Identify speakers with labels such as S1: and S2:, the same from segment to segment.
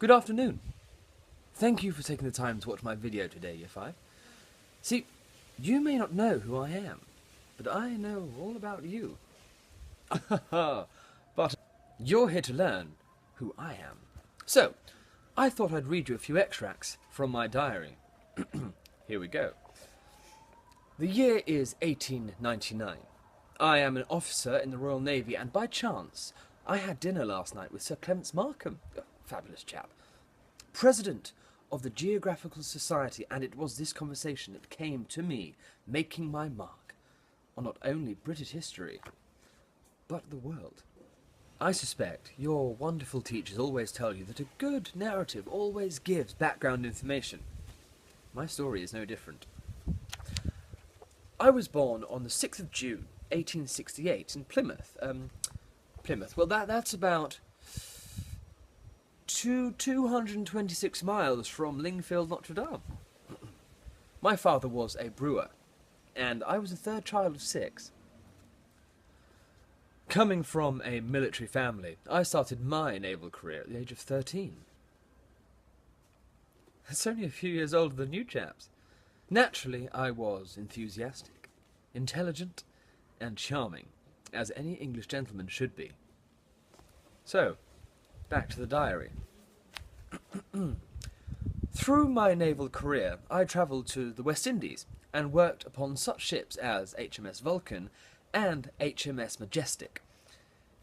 S1: Good afternoon. Thank you for taking the time to watch my video today, Year 5. See, you may not know who I am, but I know all about you. But you're here to learn who I am. So, I thought I'd read you a few extracts from my diary. Here we go. The year is 1899. I am an officer in the Royal Navy, and by chance, I had dinner last night with Sir Clements Markham, a fabulous chap, President of the Geographical Society, and it was this conversation that came to me, making my mark on not only British history, but the world. I suspect your wonderful teachers always tell you that a good narrative always gives background information. My story is no different. I was born on the 6th of June, 1868, in Plymouth. Well, that's about 226 miles from Lingfield, Notre Dame. My father was a brewer, and I was the third child of 6. Coming from a military family, I started my naval career at the age of 13. That's only a few years older than you chaps. Naturally, I was enthusiastic, intelligent, and charming, as any English gentleman should be. So, back to the diary. Through my naval career, I travelled to the West Indies and worked upon such ships as HMS Vulcan and HMS Majestic.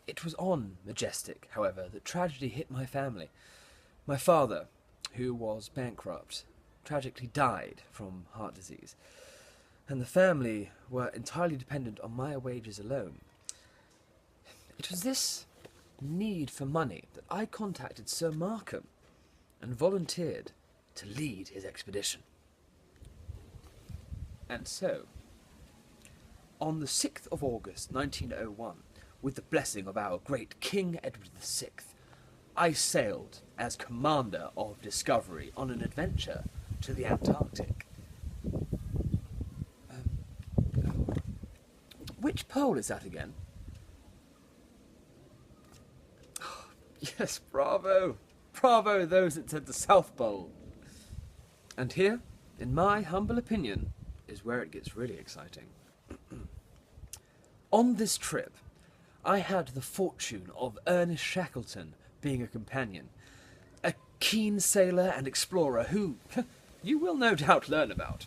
S1: It was on Majestic, however, that tragedy hit my family. My father, who was bankrupt, tragically died from heart disease, and the family were entirely dependent on my wages alone. It was this need for money that I contacted Sir Markham and volunteered to lead his expedition. And so, on the 6th of August 1901, with the blessing of our great King Edward VI, I sailed as Commander of Discovery on an adventure to the Antarctic. Which pole is that again? Yes, bravo! Bravo those that said the South Pole! And here, in my humble opinion, is where it gets really exciting. On this trip, I had the fortune of Ernest Shackleton being a companion, a keen sailor and explorer who you will no doubt learn about.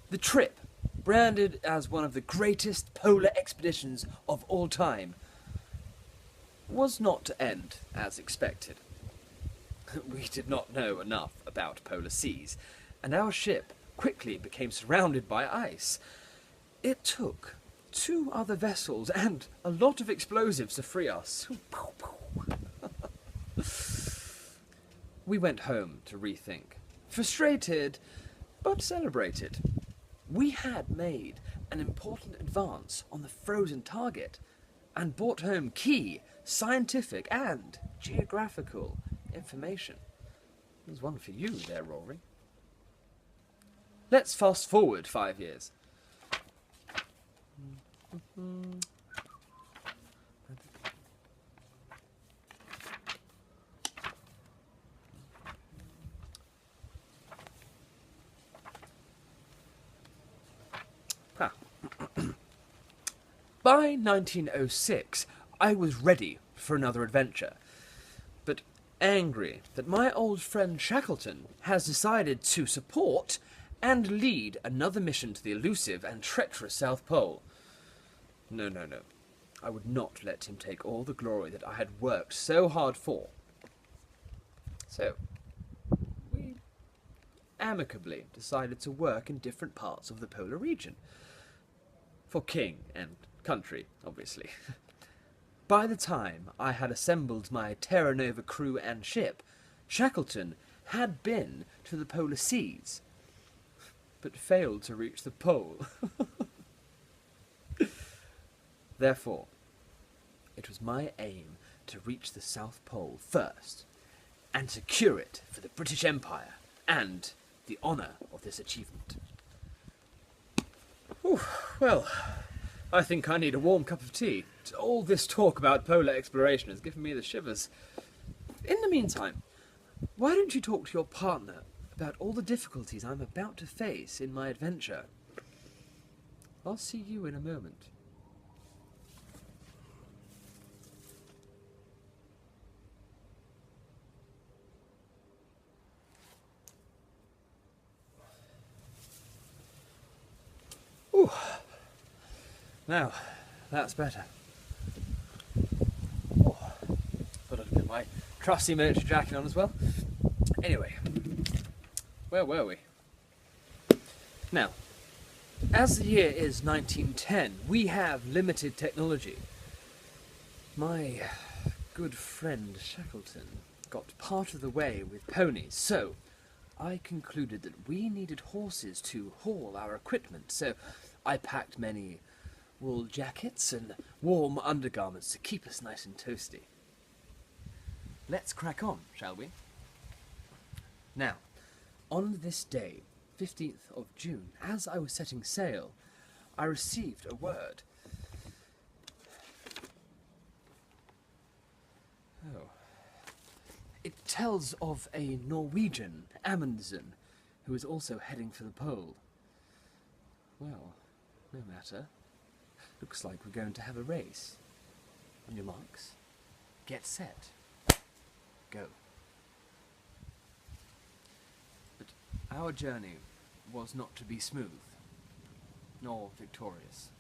S1: The trip, branded as one of the greatest polar expeditions of all time, was not to end as expected. We did not know enough about polar seas, and our ship quickly became surrounded by ice. It took 2 other vessels and a lot of explosives to free us. We went home to rethink, frustrated but celebrated. We had made an important advance on the frozen target and brought home key scientific and geographical information. There's one for you there, Rory. Let's fast forward 5 years. By 1906, I was ready for another adventure, but angry that my old friend Shackleton has decided to support and lead another mission to the elusive and treacherous South Pole. No. I would not let him take all the glory that I had worked so hard for. So, we amicably decided to work in different parts of the polar region. For king and country, obviously. By the time I had assembled my Terra Nova crew and ship, Shackleton had been to the polar seas, but failed to reach the pole. Therefore, it was my aim to reach the South Pole first, and secure it for the British Empire, and the honour of this achievement. Well, I think I need a warm cup of tea. All this talk about polar exploration has given me the shivers. In the meantime, Why don't you talk to your partner about all the difficulties I'm about to face in my adventure? I'll see you in a moment. Ooh. Now, that's better. Oh, thought I'd put my trusty military jacket on as well. Anyway, where were we? Now, as the year is 1910, we have limited technology. My good friend Shackleton got part of the way with ponies, so I concluded that we needed horses to haul our equipment, so I packed many wool jackets and warm undergarments to keep us nice and toasty. Let's crack on, shall we? Now, on this day, 15th of June, as I was setting sail, I received a word. Oh. It tells of a Norwegian, Amundsen, who is also heading for the pole. Well, no matter. Looks like we're going to have a race. On your marks, get set, go. But our journey was not to be smooth, nor victorious.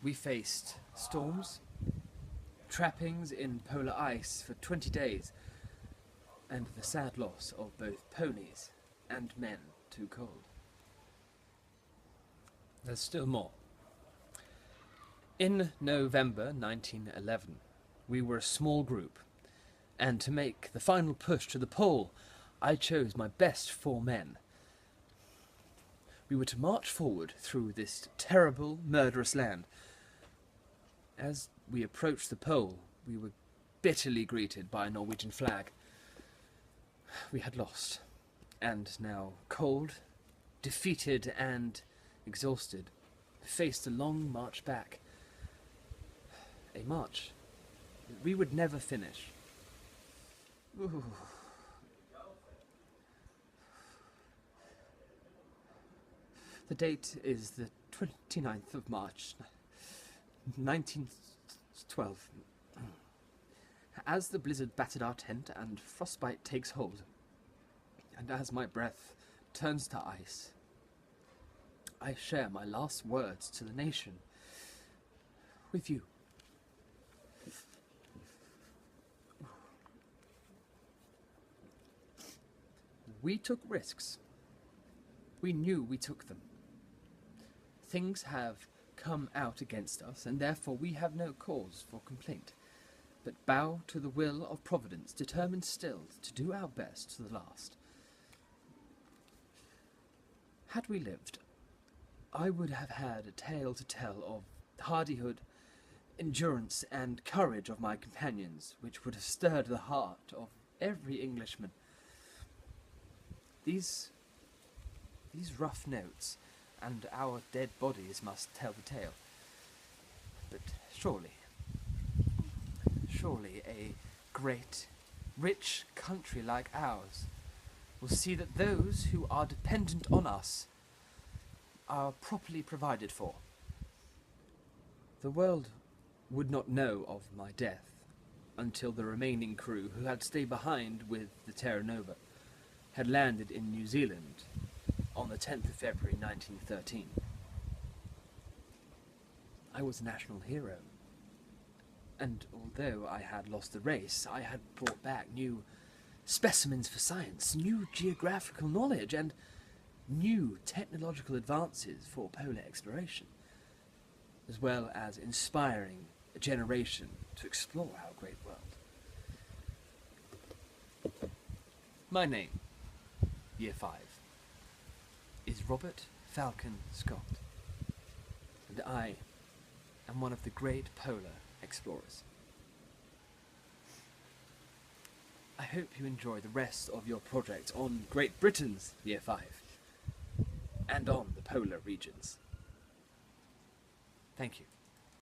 S1: We faced storms, trappings in polar ice for 20 days, and the sad loss of both ponies and men too cold. There's still more. In November 1911, we were a small group, and to make the final push to the pole, I chose my best 4 men. We were to march forward through this terrible, murderous land. As we approached the pole, we were bitterly greeted by a Norwegian flag. We had lost, and now cold, defeated and exhausted, faced a long march back. A march that we would never finish. Ooh. The date is the 29th of March, 1912. As the blizzard battered our tent and frostbite takes hold, and as my breath turns to ice, I share my last words to the nation with you. We took risks. We knew we took them. Things have come out against us, and therefore we have no cause for complaint, but bow to the will of Providence, determined still to do our best to the last. Had we lived, I would have had a tale to tell of hardihood, endurance, and courage of my companions, which would have stirred the heart of every Englishman. These rough notes and our dead bodies must tell the tale. But surely a great, rich country like ours will see that those who are dependent on us are properly provided for. The world would not know of my death until the remaining crew, who had stayed behind with the Terra Nova, had landed in New Zealand on the 10th of February 1913. I was a national hero, and although I had lost the race, I had brought back new specimens for science, new geographical knowledge, and new technological advances for polar exploration, as well as inspiring a generation to explore our great world. My name, Year 5, is Robert Falcon Scott, and I am one of the great polar explorers. I hope you enjoy the rest of your project on Great Britain's Year 5 and on the polar regions. Thank you.